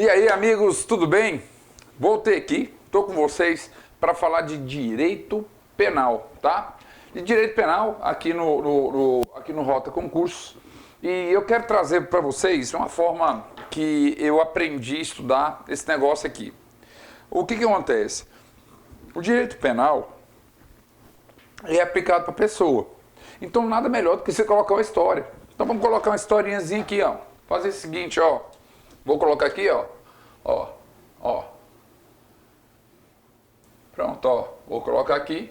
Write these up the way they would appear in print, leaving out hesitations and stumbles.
E aí, amigos, tudo bem? Voltei aqui, estou com vocês para falar de direito penal, tá? De direito penal aqui no Rota Concurso. E eu quero trazer para vocês uma forma que eu aprendi a estudar esse negócio aqui. O que acontece? O direito penal é aplicado para a pessoa. Então nada melhor do que você colocar uma história. Então vamos colocar uma historinhazinha aqui, ó. Fazer o seguinte, ó. Vou colocar aqui, ó. Ó. Pronto, ó. Vou colocar aqui.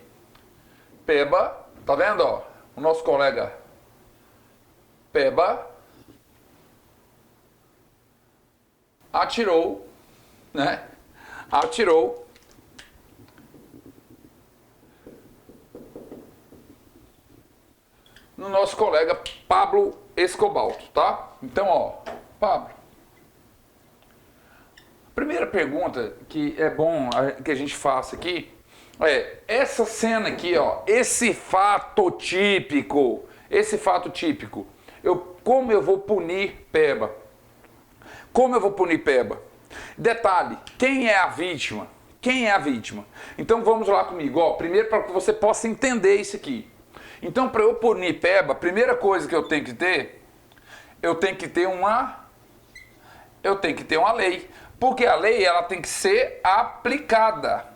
Peba, tá vendo, ó? O nosso colega Peba atirou, né? Atirou no nosso colega Pablo Escobalto, tá? Então, ó, Pablo. Primeira pergunta que é bom que a gente faça aqui é essa cena aqui, ó, esse fato típico, como eu vou punir Peba? Como eu vou punir Peba? Detalhe, quem é a vítima? Quem é a vítima? Então vamos lá comigo, ó, primeiro para que você possa entender isso aqui. Então, para eu punir Peba, a primeira coisa que eu tenho que ter uma lei. Porque a lei ela tem que ser aplicada.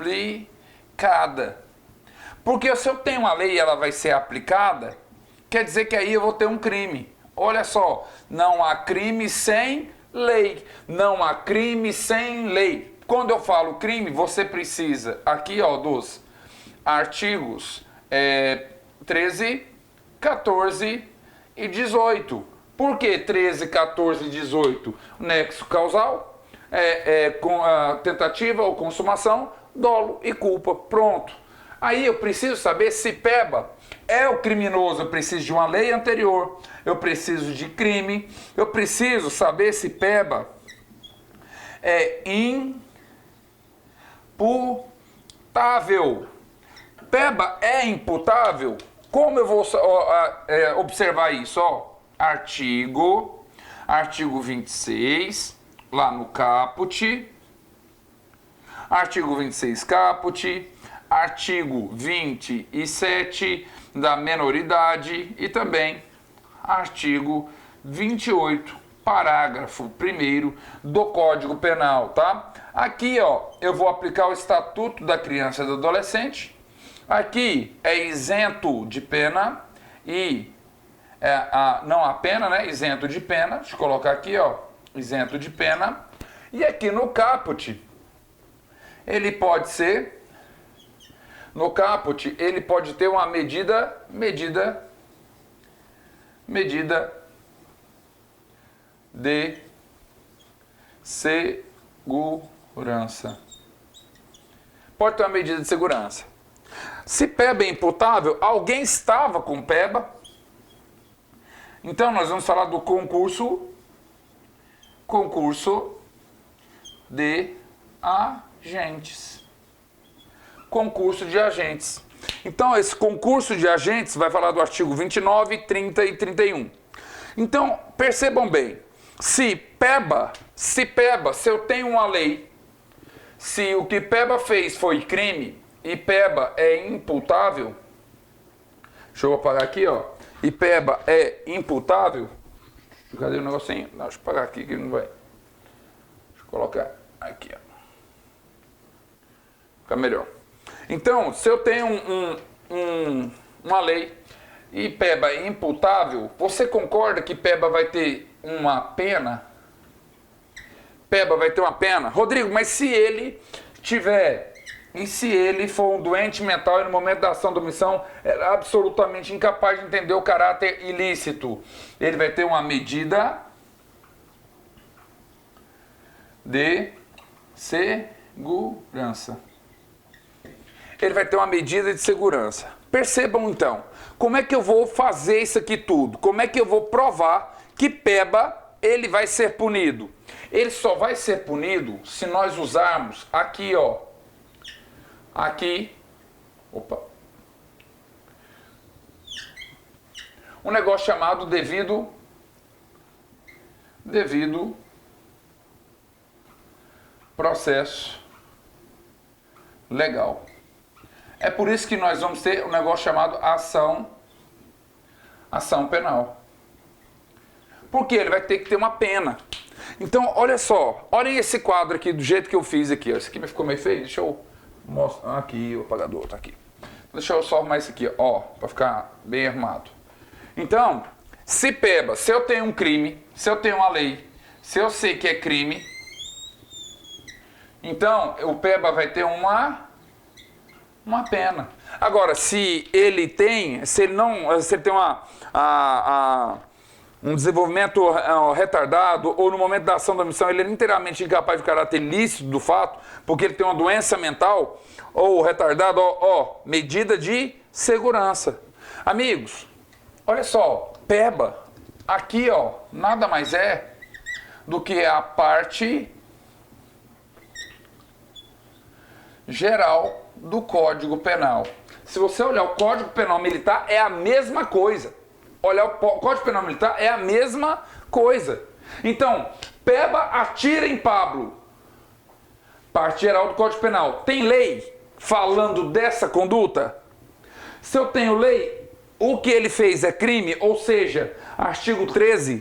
Aplicada. Porque se eu tenho uma lei e ela vai ser aplicada, quer dizer que aí eu vou ter um crime. Olha só, não há crime sem lei. Não há crime sem lei. Quando eu falo crime, você precisa aqui, ó, dos artigos 13, 14 e 18. Por que 13, 14 e 18? Nexo causal, com a tentativa ou consumação, dolo e culpa. Pronto. Aí eu preciso saber se Peba é o criminoso. Eu preciso de uma lei anterior. Eu preciso de crime. Eu preciso saber se Peba é imputável. Peba é imputável? Como eu vou observar isso? Ó, artigo 26, lá no caput. Artigo 26 caput. Artigo 27 da menoridade. E também artigo 28, parágrafo 1º do Código Penal, tá? Aqui, ó, eu vou aplicar o Estatuto da Criança e do Adolescente. Aqui é isento de pena e não há pena, né? Isento de pena. Deixa eu colocar aqui, ó, isento de pena. E aqui no caput, ele pode ser, no caput, ele pode ter uma medida de segurança. Pode ter uma medida de segurança. Se Peba é imputável, alguém estava com Peba. Então nós vamos falar do concurso de agentes. Concurso de agentes. Então esse concurso de agentes vai falar do artigo 29, 30 e 31. Então, percebam bem, se eu tenho uma lei, se o que Peba fez foi crime e Peba é imputável, deixa eu apagar aqui, ó, e Peba é imputável, cadê o negocinho? Não, deixa eu apagar aqui que não vai. Deixa eu colocar aqui, ó. Fica melhor. Então, se eu tenho uma lei e Peba é imputável, você concorda que Peba vai ter uma pena? Peba vai ter uma pena? Rodrigo, mas se ele tiver... E se ele for um doente mental e no momento da ação da omissão é absolutamente incapaz de entender o caráter ilícito, ele vai ter uma medida de segurança. Ele vai ter uma medida de segurança. Percebam então, como é que eu vou fazer isso aqui tudo? Como é que eu vou provar que Peba ele vai ser punido? Ele só vai ser punido se nós usarmos aqui, ó. Aqui, um negócio chamado devido processo legal. É por isso que nós vamos ter um negócio chamado ação penal. Porque ele vai ter que ter uma pena. Então, olha só, olhem esse quadro aqui do jeito que eu fiz aqui. Esse aqui ficou meio feio, deixa eu mostrar aqui, o apagador tá aqui. Deixa eu só arrumar esse aqui, ó, para ficar bem arrumado. Então, se eu tenho um crime, se eu tenho uma lei, se eu sei que é crime, então o PEBA vai ter uma pena. Agora, se ele tem um desenvolvimento retardado, ou no momento da ação da omissão ele é inteiramente incapaz de caráter ilícito do fato, porque ele tem uma doença mental, ou retardado, medida de segurança. Amigos, olha só, PEBA, aqui, nada mais é do que a parte geral do Código Penal. Se você olhar o Código Penal Militar, é a mesma coisa. Olhar o Código Penal Militar é a mesma coisa. Então, PEBA atira em Pablo. Parte geral do Código Penal. Tem lei falando dessa conduta? Se eu tenho lei, o que ele fez é crime? Ou seja, artigo 13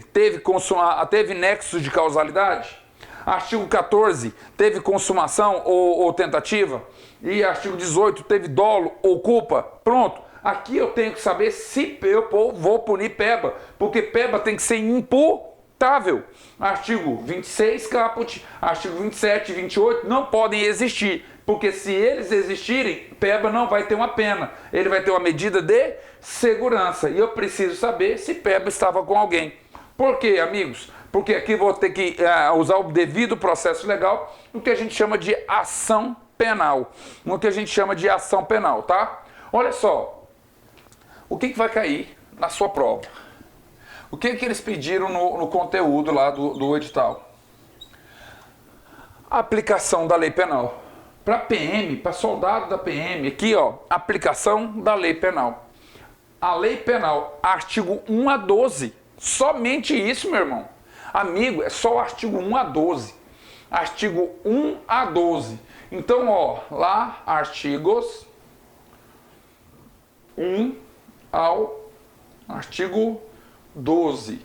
teve nexo de causalidade? Artigo 14 teve consumação ou tentativa? E artigo 18 teve dolo ou culpa? Pronto. Aqui eu tenho que saber se eu vou punir PEBA, porque PEBA tem que ser imputável. Artigo 26, caput, artigo 27 e 28 não podem existir, porque se eles existirem, PEBA não vai ter uma pena, ele vai ter uma medida de segurança. E eu preciso saber se PEBA estava com alguém. Por quê, amigos? Porque aqui vou ter que usar o devido processo legal, o que a gente chama de ação penal. O que a gente chama de ação penal, tá? Olha só. O que vai cair na sua prova? O que eles pediram no conteúdo lá do edital? A aplicação da lei penal. Para PM, para soldado da PM, aqui aplicação da lei penal. A lei penal, artigo 1 a 12. Somente isso, meu irmão. Amigo, é só o artigo 1 a 12. Artigo 1 a 12. Então, lá, artigos 1 ao artigo 12.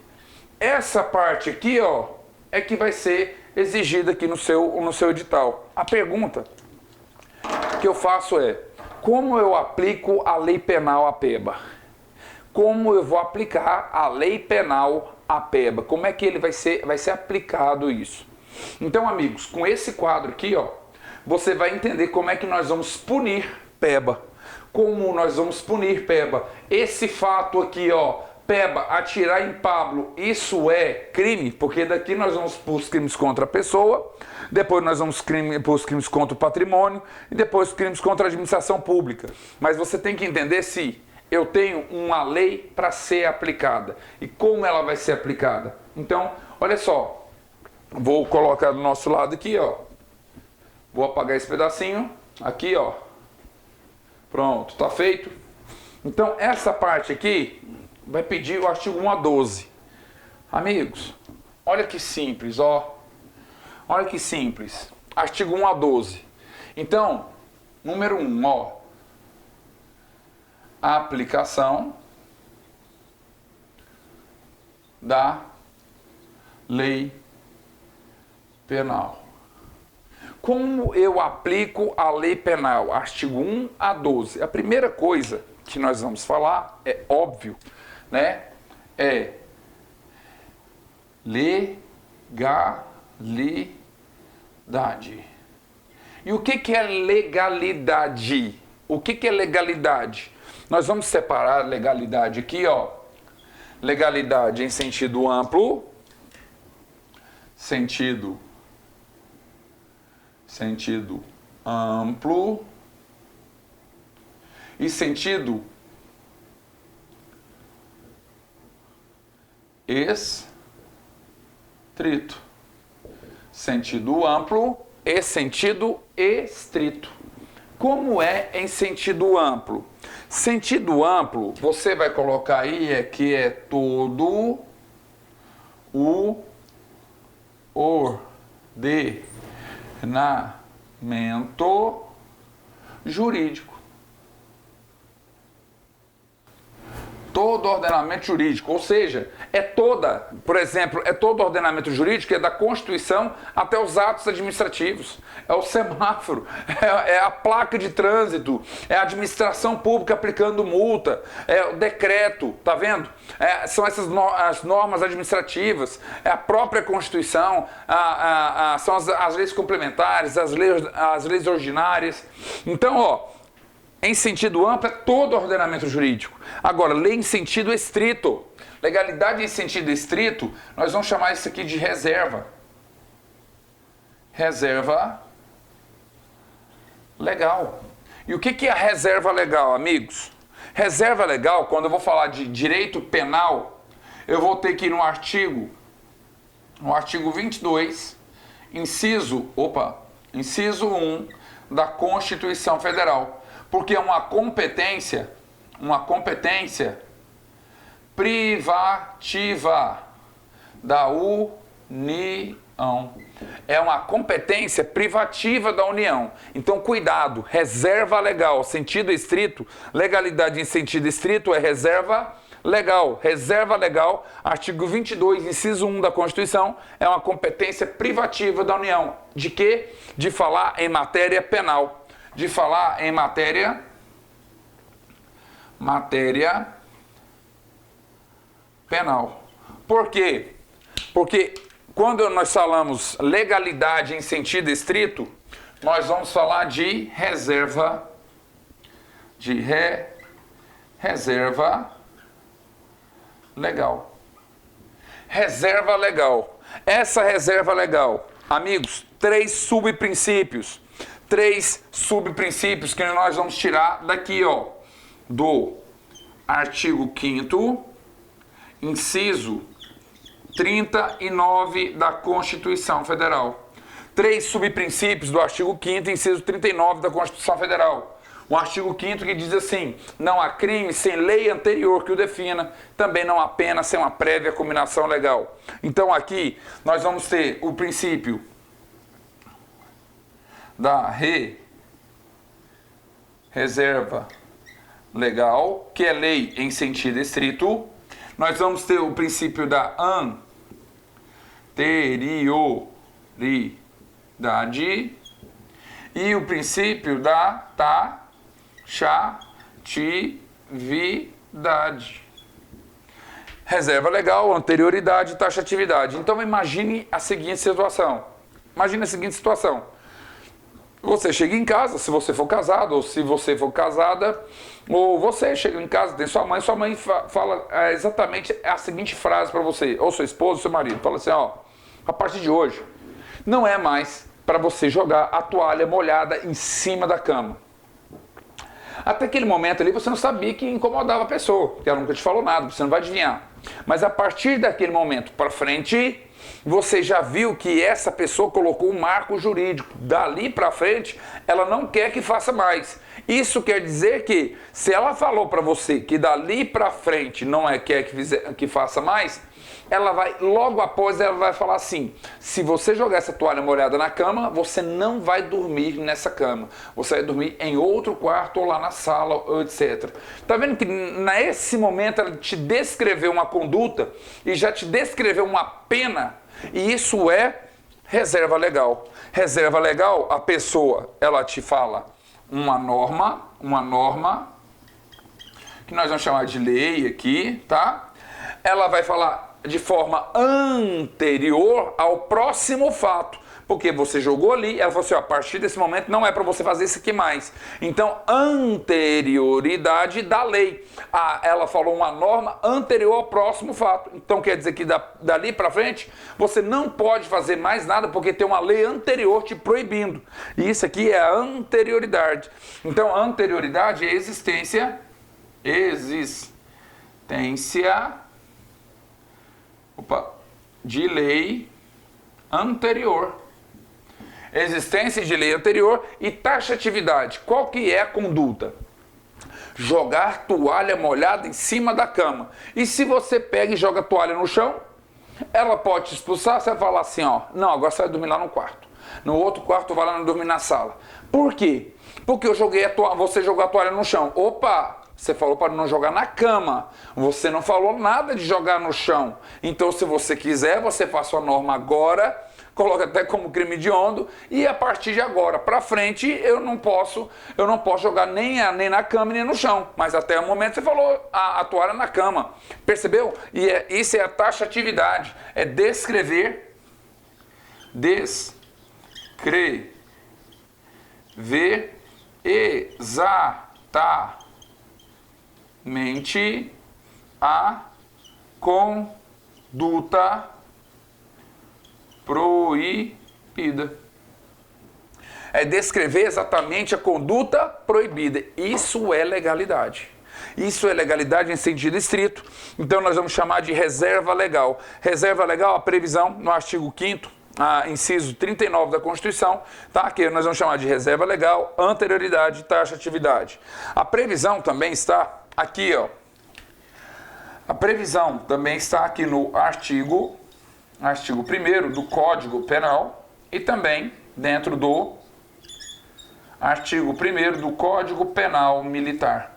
Essa parte aqui, é que vai ser exigida aqui no seu edital. A pergunta que eu faço é: como eu aplico a lei penal à PEBA? Como eu vou aplicar a lei penal à PEBA? Como é que ele vai ser aplicado isso? Então, amigos, com esse quadro aqui, você vai entender como é que nós vamos punir PEBA. Como nós vamos punir PEBA? Esse fato aqui, PEBA, atirar em Pablo, isso é crime? Porque daqui nós vamos para os crimes contra a pessoa, depois nós vamos para os crimes contra o patrimônio e depois os crimes contra a administração pública. Mas você tem que entender se eu tenho uma lei para ser aplicada e como ela vai ser aplicada. Então, olha só, vou colocar do nosso lado aqui, vou apagar esse pedacinho, aqui, pronto, tá feito. Então, essa parte aqui vai pedir o artigo 1 a 12. Amigos, olha que simples, olha que simples. Artigo 1 a 12. Então, número 1, a aplicação da lei penal. Como eu aplico a lei penal? Artigo 1 a 12. A primeira coisa que nós vamos falar, é óbvio, né? É legalidade. E o que é legalidade? O que é legalidade? Nós vamos separar legalidade aqui, legalidade em sentido amplo, sentido amplo e sentido estrito. Sentido amplo e sentido estrito. Como é em sentido amplo? Sentido amplo, você vai colocar aí que é todo o ordenamento jurídico. Todo ordenamento jurídico, ou seja, por exemplo, é todo ordenamento jurídico, é da Constituição até os atos administrativos, é o semáforo, é a placa de trânsito, é a administração pública aplicando multa, é o decreto, tá vendo? São as normas administrativas, é a própria Constituição, são as leis complementares, as leis ordinárias. Então, ó, em sentido amplo, é todo ordenamento jurídico. Agora, lei em sentido estrito. Legalidade em sentido estrito, nós vamos chamar isso aqui de reserva. Reserva legal. E o que é a reserva legal, amigos? Reserva legal, quando eu vou falar de direito penal, eu vou ter que ir no artigo 22, inciso 1 da Constituição Federal. Porque é uma competência privativa da União. É uma competência privativa da União. Então, cuidado, reserva legal, sentido estrito, legalidade em sentido estrito é reserva legal. Reserva legal, artigo 22, inciso 1 da Constituição, é uma competência privativa da União. De quê? De falar em matéria penal. De falar em matéria penal. Por quê? Porque quando nós falamos legalidade em sentido estrito, nós vamos falar de reserva legal. Reserva legal. Essa reserva legal, amigos, 3 subprincípios que nós vamos tirar daqui, ó, do artigo 5º, inciso 39 da Constituição Federal. 3 subprincípios do artigo 5º, inciso 39 da Constituição Federal. O artigo 5º que diz assim: não há crime sem lei anterior que o defina, também não há pena sem uma prévia combinação legal. Então aqui nós vamos ter o princípio da reserva legal, que é lei em sentido estrito. Nós vamos ter o princípio da anterioridade e o princípio da taxatividade. Reserva legal, anterioridade e taxatividade. Então imagine a seguinte situação. Você chega em casa, se você for casado, ou se você for casada, ou você chega em casa, tem sua mãe fala exatamente a seguinte frase para você, ou sua esposa, ou seu marido, fala assim, ó, a partir de hoje, não é mais para você jogar a toalha molhada em cima da cama. Até aquele momento ali você não sabia que incomodava a pessoa, porque ela nunca te falou nada, você não vai adivinhar. Mas a partir daquele momento para frente, você já viu que essa pessoa colocou um marco jurídico. Dali para frente, ela não quer que faça mais. Isso quer dizer que, se ela falou para você que dali para frente não quer que faça mais, ela vai, logo após, ela vai falar assim: se você jogar essa toalha molhada na cama, você não vai dormir nessa cama. Você vai dormir em outro quarto, ou lá na sala, ou etc. Tá vendo que nesse momento ela te descreveu uma conduta e já te descreveu uma pena? E isso é reserva legal. Reserva legal, a pessoa, ela te fala uma norma, que nós vamos chamar de lei aqui, tá? Ela vai falar de forma anterior ao próximo fato. Porque você jogou ali, ela falou assim, ó, a partir desse momento não é para você fazer isso aqui mais. Então, anterioridade da lei. Ela falou uma norma anterior ao próximo fato. Então, quer dizer que dali para frente, você não pode fazer mais nada porque tem uma lei anterior te proibindo. E isso aqui é a anterioridade. Então, a anterioridade é existência de lei anterior. Existência de lei anterior e taxatividade. Qual que é a conduta? Jogar toalha molhada em cima da cama. E se você pega e joga a toalha no chão, ela pode te expulsar, você vai falar assim, ó, não, agora você vai dormir lá no quarto. No outro quarto, vai lá não dormir na sala. Por quê? Porque eu joguei você jogou a toalha no chão. Opa! Você falou para não jogar na cama. Você não falou nada de jogar no chão. Então, se você quiser, você faz sua norma agora, coloca até como crime hediondo, e a partir de agora para frente eu não posso jogar nem na cama nem no chão. Mas até o momento você falou a toalha na cama. Percebeu? E isso é a taxatividade. É descrever exatamente a conduta proibida. É descrever exatamente a conduta proibida. Isso é legalidade. Isso é legalidade em sentido estrito. Então nós vamos chamar de reserva legal. Reserva legal, a previsão no artigo 5º, inciso 39 da Constituição, tá? Que nós vamos chamar de reserva legal, anterioridade, taxatividade. A previsão também está aqui, ó. A previsão também está aqui no artigo 1º do Código Penal e também dentro do artigo 1º do Código Penal Militar.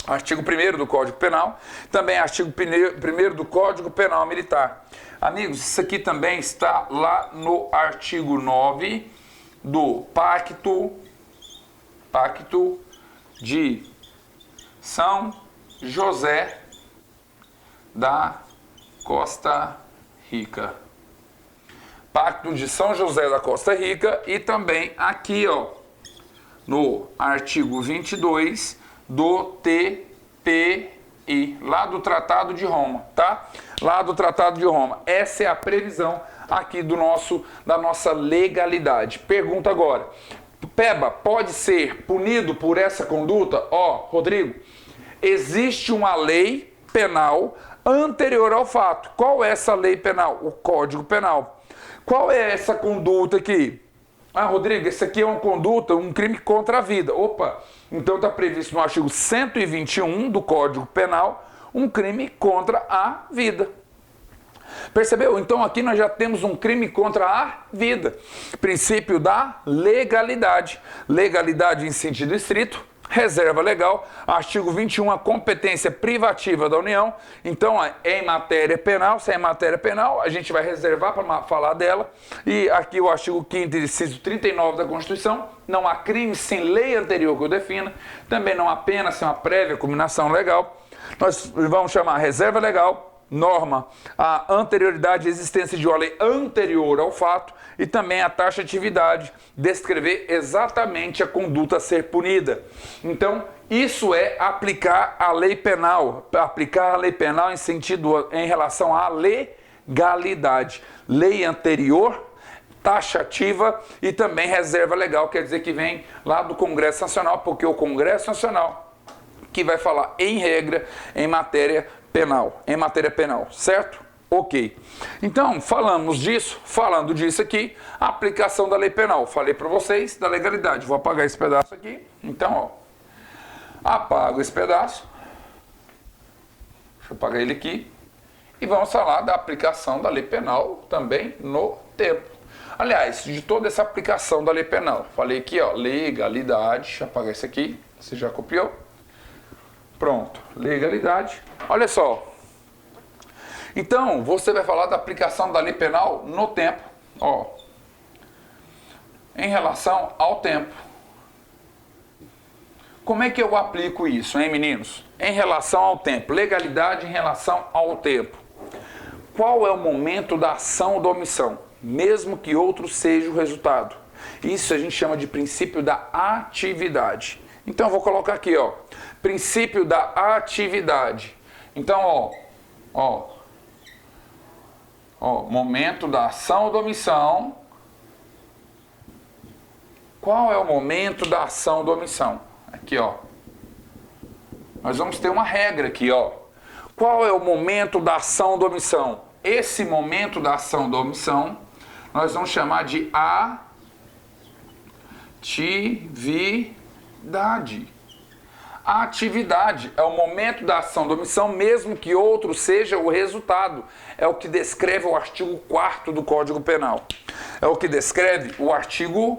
Artigo 1º do Código Penal, também artigo 1º do Código Penal Militar. Amigos, isso aqui também está lá no artigo 9 do Pacto de São José da Costa Rica. Pacto de São José da Costa Rica e também aqui, ó, no artigo 22 do TPI, lá do Tratado de Roma, tá? Lá do Tratado de Roma. Essa é a previsão aqui da nossa legalidade. Pergunta agora, Peba, pode ser punido por essa conduta? Ó, Rodrigo, existe uma lei penal anterior ao fato. Qual é essa lei penal? O Código Penal. Qual é essa conduta aqui? Ah, Rodrigo, esse aqui é uma conduta, um crime contra a vida. Opa, então está previsto no artigo 121 do Código Penal um crime contra a vida. Percebeu? Então aqui nós já temos um crime contra a vida. Princípio da legalidade. Legalidade em sentido estrito. Reserva legal, artigo 21, a competência privativa da União. Então, em matéria penal, se é em matéria penal, a gente vai reservar para falar dela. E aqui o artigo 5º, inciso 39 da Constituição, não há crime sem lei anterior que o defina. Também não há pena sem uma prévia combinação legal. Nós vamos chamar reserva legal, norma a anterioridade e existência de uma lei anterior ao fato e também a taxatividade, descrever exatamente a conduta a ser punida. Então, isso é aplicar a lei penal em relação à legalidade. Lei anterior, taxativa e também reserva legal, quer dizer que vem lá do Congresso Nacional, porque o Congresso Nacional que vai falar em regra em matéria penal, certo? Ok. Então, falando disso aqui, a aplicação da lei penal. Falei para vocês da legalidade. Vou apagar esse pedaço aqui. Então, ó, apago esse pedaço. Deixa eu apagar ele aqui. E vamos falar da aplicação da lei penal também no tempo. Aliás, de toda essa aplicação da lei penal. Falei aqui, ó, legalidade. Deixa eu apagar isso aqui. Você já copiou? Pronto, legalidade. Olha só. Então, você vai falar da aplicação da lei penal no tempo. Ó, em relação ao tempo. Como é que eu aplico isso, hein, meninos? Em relação ao tempo. Legalidade em relação ao tempo. Qual é o momento da ação ou da omissão? Mesmo que outro seja o resultado. Isso a gente chama de princípio da atividade. Então, eu vou colocar aqui, ó. Princípio da atividade. Então, ó, momento da ação ou da omissão. Qual é o momento da ação ou da omissão? Aqui, ó. Nós vamos ter uma regra aqui, ó. Qual é o momento da ação ou da omissão? Esse momento da ação ou da omissão, nós vamos chamar de atividade. A atividade é o momento da ação da omissão, mesmo que outro seja o resultado. É o que descreve o artigo 4º do Código Penal. É o que descreve o artigo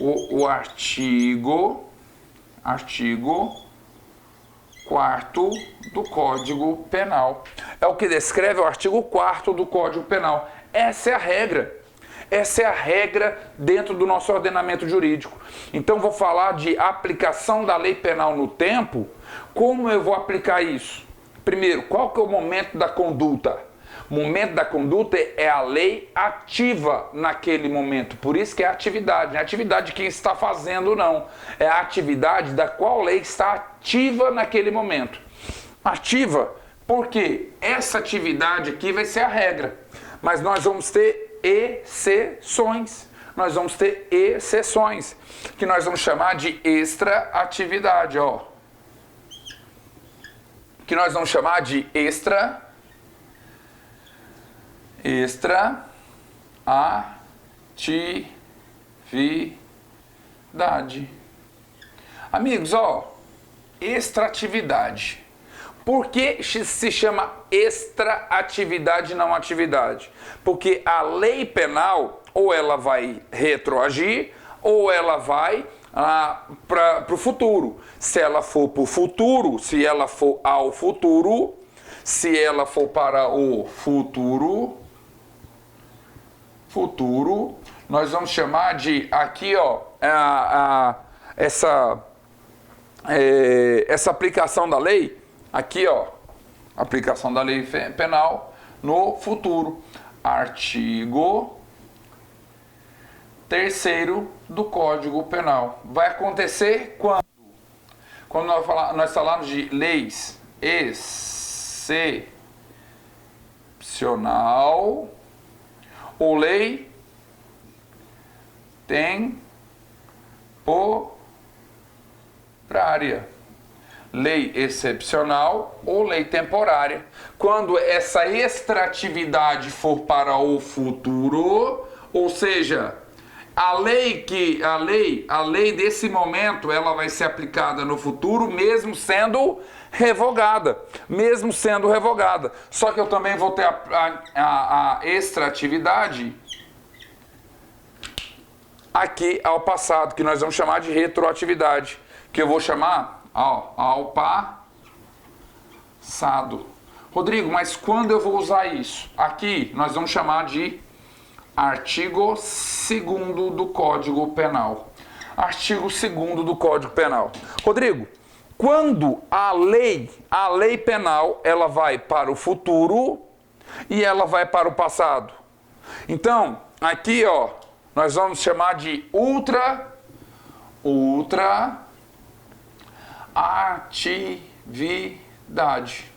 4º do Código Penal. É o que descreve o artigo 4º do Código Penal. Essa é a regra. Essa é a regra dentro do nosso ordenamento jurídico. Então, vou falar de aplicação da lei penal no tempo. Como eu vou aplicar isso? Primeiro, qual que é o momento da conduta? O momento da conduta é a lei ativa naquele momento. Por isso que é atividade. Não é atividade de quem está fazendo, não. É a atividade da qual lei está ativa naquele momento. Ativa porque essa atividade aqui vai ser a regra. Mas nós vamos ter exceções. Nós vamos ter exceções, que nós vamos chamar de extra-atividade, ó. Que nós vamos chamar de extra-atividade. Amigos, ó, extra-atividade. Por que se chama extra-atividade e não atividade? Porque a lei penal, ou ela vai retroagir, ou ela vai para o futuro. Se ela for para o futuro, se ela for ao futuro, se ela for para o futuro, nós vamos chamar de, aqui ó, essa aplicação da lei, aqui, ó, aplicação da lei penal no futuro. Artigo 3º do Código Penal. Vai acontecer quando? Quando nós falamos de leis excepcional ou lei temporária. Lei excepcional ou lei temporária. Quando essa extratividade for para o futuro, ou seja, a lei desse momento, ela vai ser aplicada no futuro, mesmo sendo revogada. Só que eu também vou ter a extratividade aqui ao passado, que nós vamos chamar de retroatividade, que eu vou chamar ao passado. Rodrigo, mas quando eu vou usar isso? Aqui nós vamos chamar de artigo 2º do Código Penal. Artigo 2º do Código Penal. Rodrigo, quando a lei penal, ela vai para o futuro e ela vai para o passado. Então, aqui, ó, nós vamos chamar de atividade.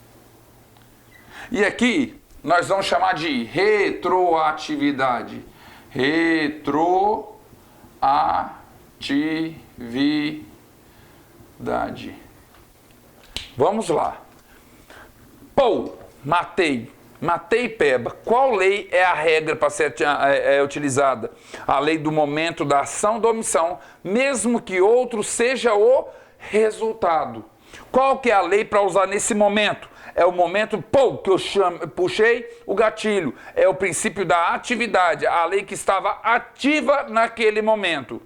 E aqui nós vamos chamar de retroatividade. Retroatividade. Vamos lá. Pô, matei Peba. Qual lei é a regra para ser utilizada? A lei do momento da ação da omissão, mesmo que outro seja o resultado. Qual que é a lei para usar nesse momento? É o momento, que eu puxei o gatilho. É o princípio da atividade, a lei que estava ativa naquele momento.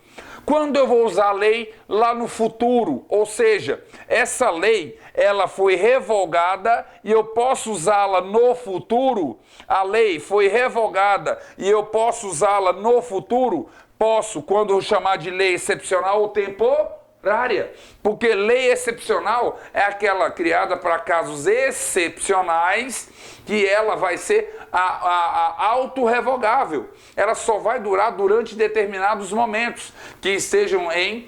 Quando eu vou usar a lei lá no futuro, ou seja, essa lei, ela foi revogada e eu posso usá-la no futuro, a lei foi revogada e eu posso usá-la no futuro, posso, quando eu chamar de lei excepcional ou temporária, porque lei excepcional é aquela criada para casos excepcionais, que ela vai ser autorrevogável. Ela só vai durar durante determinados momentos, que estejam em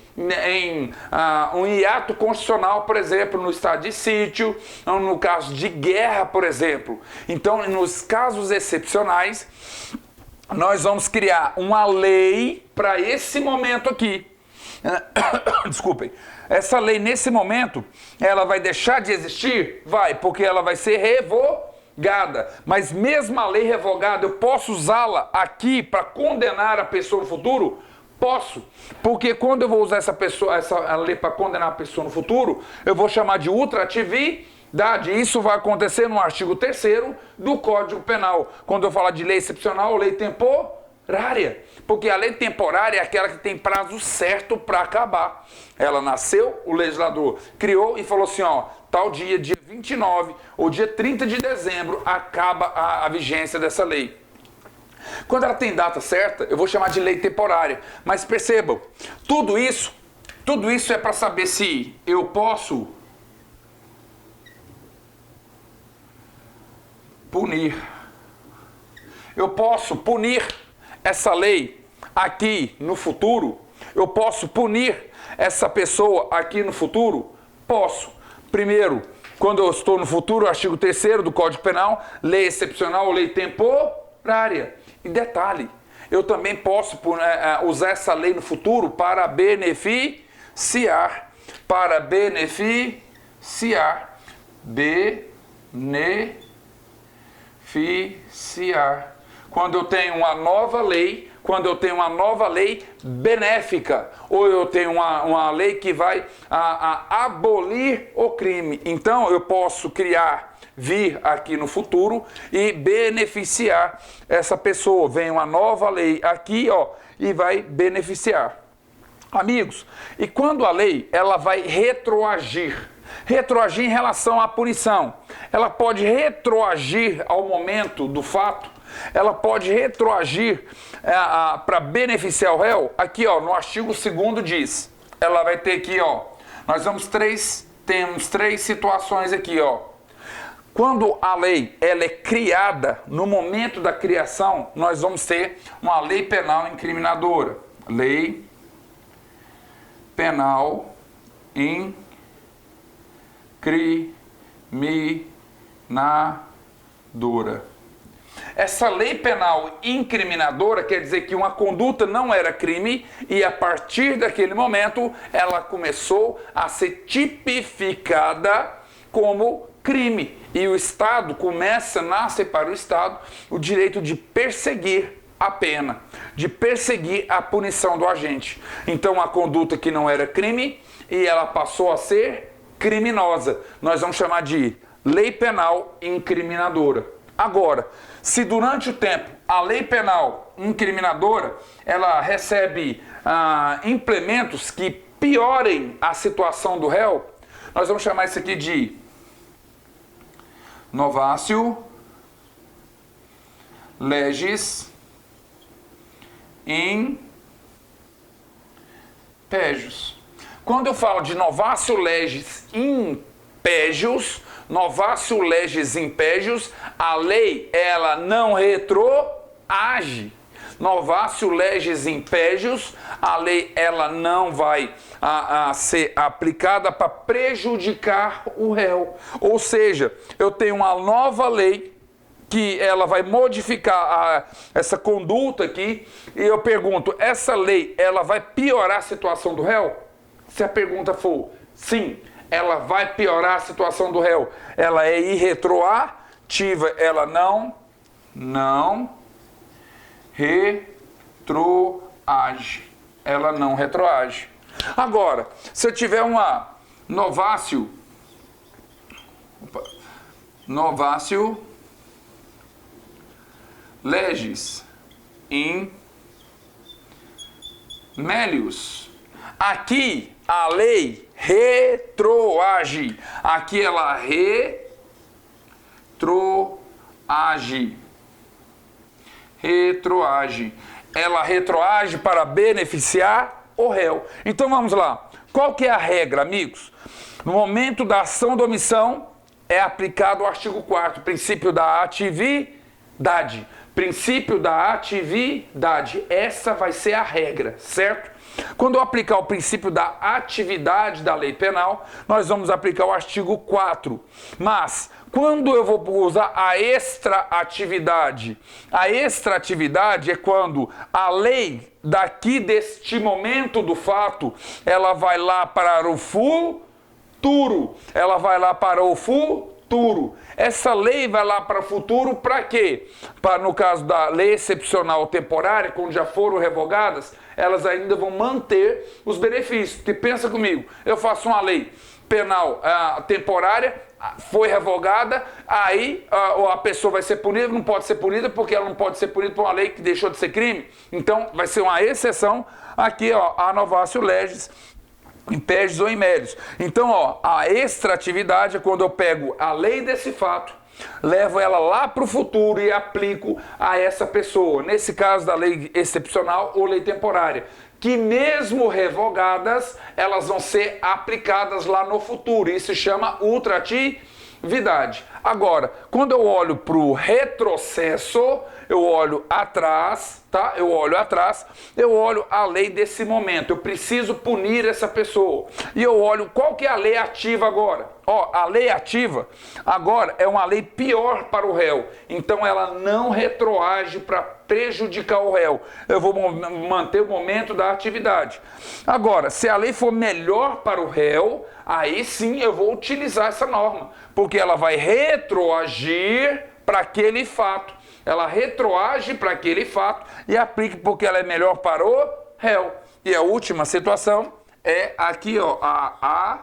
um hiato constitucional, por exemplo, no estado de sítio, ou no caso de guerra, por exemplo. Então, nos casos excepcionais, nós vamos criar uma lei para esse momento aqui. Desculpem. Essa lei, nesse momento, ela vai deixar de existir? Vai, porque ela vai ser revogada. Mas mesmo a lei revogada, eu posso usá-la aqui para condenar a pessoa no futuro? Posso, porque quando eu vou usar essa lei para condenar a pessoa no futuro, eu vou chamar de ultratividade. Isso vai acontecer no artigo 3º do Código Penal, quando eu falar de lei excepcional ou lei temporária. Porque a lei temporária é aquela que tem prazo certo para acabar. Ela nasceu, o legislador criou e falou assim, ó, tal dia 29 ou dia 30 de dezembro, acaba a vigência dessa lei. Quando ela tem data certa, eu vou chamar de lei temporária. Mas percebam, tudo isso é para saber se eu posso punir. Eu posso punir essa lei aqui no futuro? Eu posso punir essa pessoa aqui no futuro? Posso. Primeiro, quando eu estou no futuro, artigo 3º do Código Penal, lei excepcional ou lei temporária. E detalhe, eu também posso usar essa lei no futuro para beneficiar. Para beneficiar. Beneficiar. Quando eu tenho uma nova lei, benéfica, ou eu tenho uma lei que vai abolir o crime. Então eu posso vir aqui no futuro e beneficiar essa pessoa. Vem uma nova lei aqui, ó, e vai beneficiar. Amigos, e quando a lei ela vai retroagir em relação à punição, ela pode retroagir ao momento do fato, ela pode retroagir para beneficiar o réu. Aqui, ó, no artigo 2º diz, ela vai ter aqui, ó, temos três situações aqui, ó. Quando a lei ela é criada, no momento da criação, nós vamos ter uma lei penal incriminadora. Lei penal incriminadora. Essa lei penal incriminadora quer dizer que uma conduta não era crime e a partir daquele momento ela começou a ser tipificada como crime. E o Estado nasce para o Estado o direito de perseguir a pena, de perseguir a punição do agente. Então a conduta que não era crime e ela passou a ser criminosa. Nós vamos chamar de lei penal incriminadora. Agora, se durante o tempo a lei penal incriminadora ela recebe implementos que piorem a situação do réu, nós vamos chamar isso aqui de novatio legis impégios. Quando eu falo de novatio legis impégios, a lei ela não retroage. Novatio legis impégios, a lei ela não vai ser aplicada para prejudicar o réu. Ou seja, eu tenho uma nova lei que ela vai modificar essa conduta aqui, e eu pergunto, essa lei ela vai piorar a situação do réu? Se a pergunta for sim, ela vai piorar a situação do réu. Ela é irretroativa, ela não retroage. Ela não retroage. Agora, se eu tiver uma novatio legis melius, aqui a lei retroage. Aqui ela retroage. Ela retroage para beneficiar o réu. Então vamos lá. Qual que é a regra, amigos? No momento da ação de omissão é aplicado o artigo 4º, princípio da atividade. Princípio da atividade. Essa vai ser a regra, certo? Quando eu aplicar o princípio da atividade da lei penal, nós vamos aplicar o artigo 4º. Mas, quando eu vou usar a extraatividade? A extraatividade é quando a lei daqui deste momento do fato, ela vai lá para o futuro. Ela vai lá para o futuro. Essa lei vai lá para o futuro para quê? Para, no caso da lei excepcional temporária, quando já foram revogadas, elas ainda vão manter os benefícios. Porque pensa comigo, eu faço uma lei penal temporária, foi revogada, aí a pessoa vai ser punida, não pode ser punida porque ela não pode ser punida por uma lei que deixou de ser crime. Então vai ser uma exceção aqui, ó, a novatio legis impédios ou imédios. Então, ó, a extratividade é quando eu pego a lei desse fato, levo ela lá para o futuro e aplico a essa pessoa. Nesse caso da lei excepcional ou lei temporária, que mesmo revogadas, elas vão ser aplicadas lá no futuro. Isso se chama ultratividade. Agora, quando eu olho para o retrocesso, eu olho atrás, tá? Eu olho a lei desse momento. Eu preciso punir essa pessoa. E eu olho qual que é a lei ativa agora. Ó, a lei ativa agora é uma lei pior para o réu. Então ela não retroage para prejudicar o réu. Eu vou manter o momento da atividade. Agora, se a lei for melhor para o réu, aí sim eu vou utilizar essa norma, porque ela vai retroagir para aquele fato. Ela retroage para aquele fato e aplica porque ela é melhor para o réu. E a última situação é aqui, ó, a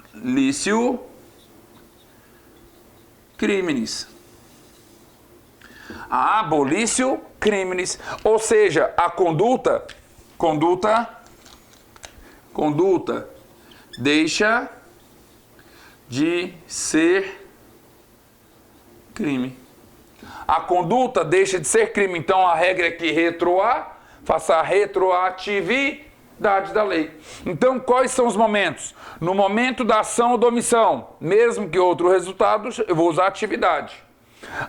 abolitio criminis. A abolitio criminis, ou seja, a conduta deixa de ser crime. A conduta deixa de ser crime. Então a regra é que faça a retroatividade da lei. Então quais são os momentos? No momento da ação ou da omissão, mesmo que outro resultado, eu vou usar atividade.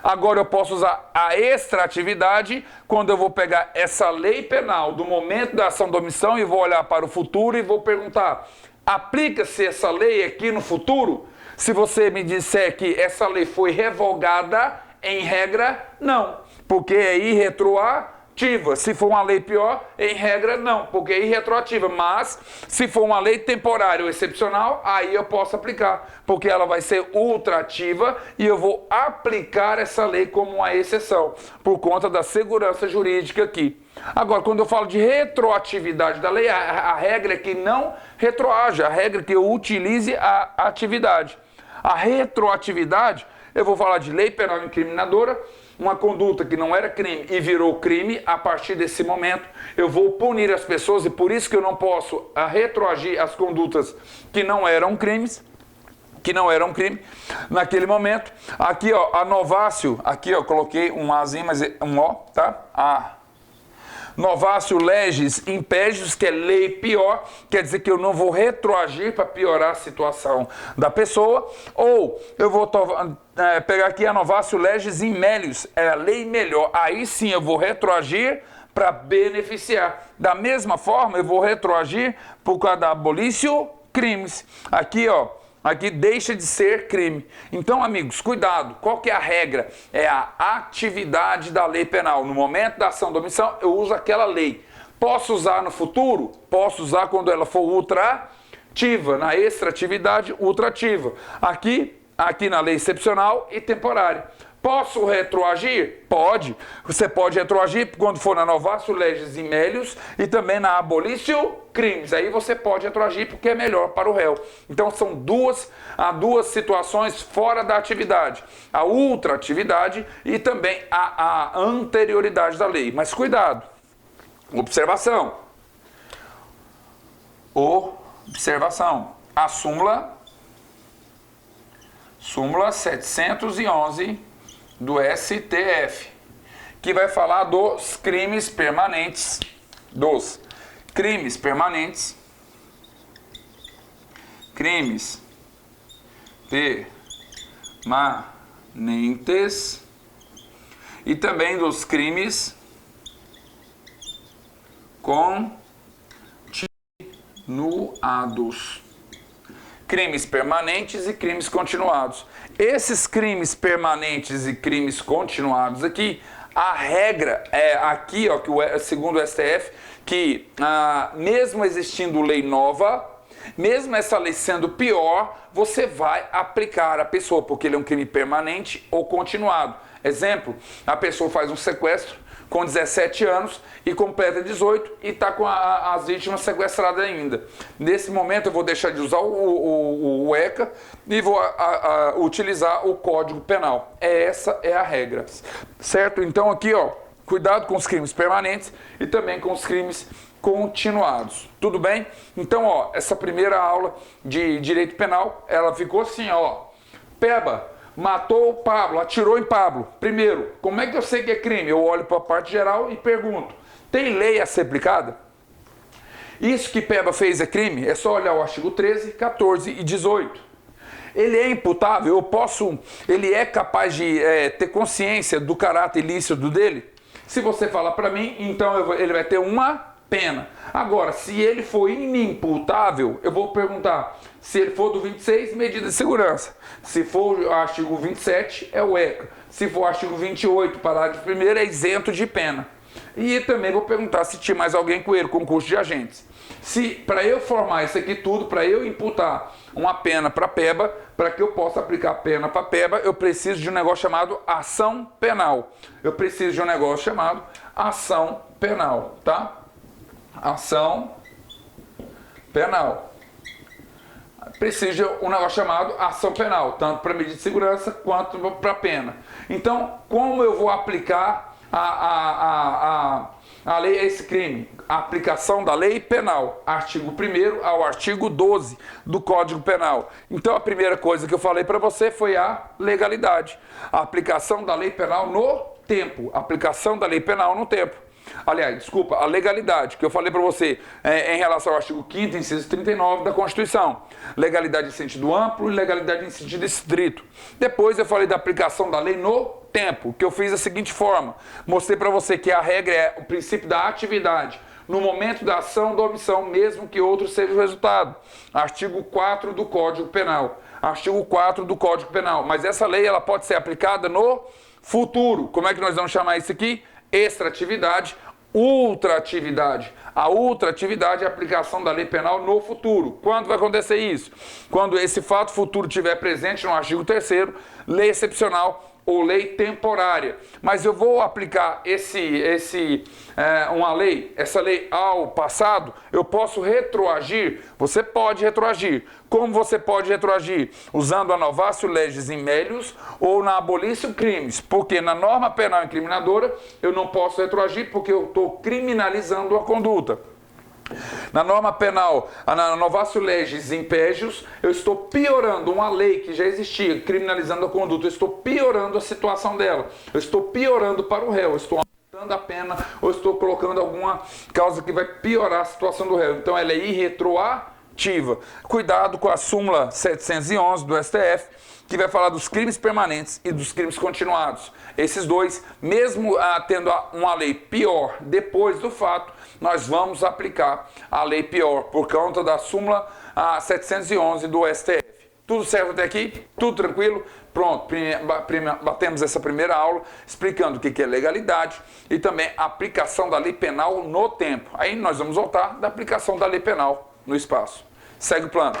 Agora eu posso usar a extratividade quando eu vou pegar essa lei penal do momento da ação da omissão e vou olhar para o futuro e vou perguntar: aplica-se essa lei aqui no futuro? Se você me disser que essa lei foi revogada, em regra, não, porque é irretroativa. Se for uma lei pior, em regra, não, porque é irretroativa. Mas, se for uma lei temporária ou excepcional, aí eu posso aplicar, porque ela vai ser ultrativa e eu vou aplicar essa lei como uma exceção, por conta da segurança jurídica aqui. Agora, quando eu falo de retroatividade da lei, a regra é que não retroaja, a regra é que eu utilize a atividade. A retroatividade, eu vou falar de lei penal incriminadora, uma conduta que não era crime e virou crime. A partir desse momento, eu vou punir as pessoas e por isso que eu não posso retroagir as condutas que não eram crimes, naquele momento. Aqui, ó, a novatio, aqui, ó, coloquei um Azinho, mas é um O, tá? Novatio legis impédios, que é lei pior, quer dizer que eu não vou retroagir para piorar a situação da pessoa, ou eu vou pegar aqui a novatio legis imélius, é a lei melhor, aí sim eu vou retroagir para beneficiar. Da mesma forma, eu vou retroagir por causa da abolitio crimes. Aqui, ó, aqui deixa de ser crime. Então, amigos, cuidado. Qual que é a regra? É a atividade da lei penal. No momento da ação da omissão, eu uso aquela lei. Posso usar no futuro? Posso usar quando ela for ultrativa. Na extratividade, ultrativa. Aqui na lei excepcional e temporária. Posso retroagir? Pode. Você pode retroagir quando for na novatio legis imélius e também na abolitio crimes. Aí você pode retroagir porque é melhor para o réu. Então são duas situações fora da atividade. A ultratividade e também a anterioridade da lei. Mas cuidado. Observação. A súmula 711 do STF, que vai falar dos crimes permanentes, e também dos crimes continuados. Crimes permanentes e crimes continuados. Esses crimes permanentes e crimes continuados aqui, a regra é aqui, ó, que segundo o STF, que mesmo existindo lei nova, mesmo essa lei sendo pior, você vai aplicar a pessoa, porque ele é um crime permanente ou continuado. Exemplo, a pessoa faz um sequestro, com 17 anos e completa 18 e está com as vítimas sequestradas ainda. Nesse momento eu vou deixar de usar o ECA e vou utilizar o Código Penal. Essa é a regra, certo? Então aqui, ó, cuidado com os crimes permanentes e também com os crimes continuados. Tudo bem? Então, ó, essa primeira aula de direito penal, ela ficou assim, ó. Peba matou o Pablo, atirou em Pablo. Primeiro, como é que eu sei que é crime? Eu olho para a parte geral e pergunto: tem lei a ser aplicada? Isso que Peba fez é crime? É só olhar o artigo 13, 14 e 18. Ele é imputável? Ele é capaz de ter consciência do caráter ilícito dele? Se você falar para mim, então ele vai ter uma pena. Agora, se ele for inimputável, eu vou perguntar: se ele for do 26, medida de segurança. Se for o artigo 27, é o ECA. Se for o artigo 28, parágrafo 1º, é isento de pena. E também vou perguntar se tinha mais alguém com ele, concurso de agentes. Se, para eu formar isso aqui tudo, para eu imputar uma pena para Peba, para que eu possa aplicar pena para Peba, eu preciso de um negócio chamado ação penal. Eu preciso de um negócio chamado ação penal, tá? Ação penal. Preciso de um negócio chamado ação penal, tanto para medida de segurança quanto para pena. Então, como eu vou aplicar a lei a esse crime? A aplicação da lei penal, artigo 1º ao artigo 12 do Código Penal. Então, a primeira coisa que eu falei para você foi a legalidade. A aplicação da lei penal no tempo. A aplicação da lei penal no tempo. Aliás, desculpa, a legalidade, que eu falei para você em relação ao artigo 5º, inciso 39 da Constituição. Legalidade em sentido amplo e legalidade em sentido estrito. Depois eu falei da aplicação da lei no tempo, que eu fiz da seguinte forma. Mostrei para você que a regra é o princípio da atividade, no momento da ação ou da omissão, mesmo que outro seja o resultado. Artigo 4 do Código Penal. Artigo 4 do Código Penal. Mas essa lei ela pode ser aplicada no futuro. Como é que nós vamos chamar isso aqui? Extratividade, ultratividade. A ultratividade é a aplicação da lei penal no futuro. Quando vai acontecer isso? Quando esse fato futuro estiver presente no artigo 3º, lei excepcional ou lei temporária. Mas eu vou aplicar essa lei ao passado, eu posso retroagir? Você pode retroagir. Como você pode retroagir? Usando a novatio legis in melius ou na abolition crimes. Porque na norma penal incriminadora eu não posso retroagir porque eu estou criminalizando a conduta. Na norma penal, na novatio legis impégios, eu estou piorando uma lei que já existia, criminalizando a conduta, eu estou piorando a situação dela, eu estou piorando para o réu, eu estou aumentando a pena, ou estou colocando alguma causa que vai piorar a situação do réu. Então ela é irretroativa. Cuidado com a súmula 711 do STF, que vai falar dos crimes permanentes e dos crimes continuados. Esses dois, mesmo tendo uma lei pior depois do fato, nós vamos aplicar a lei pior, por conta da súmula 711 do STF. Tudo certo até aqui? Tudo tranquilo? Pronto, batemos essa primeira aula explicando o que é legalidade e também a aplicação da lei penal no tempo. Aí nós vamos voltar da aplicação da lei penal no espaço. Segue o plano.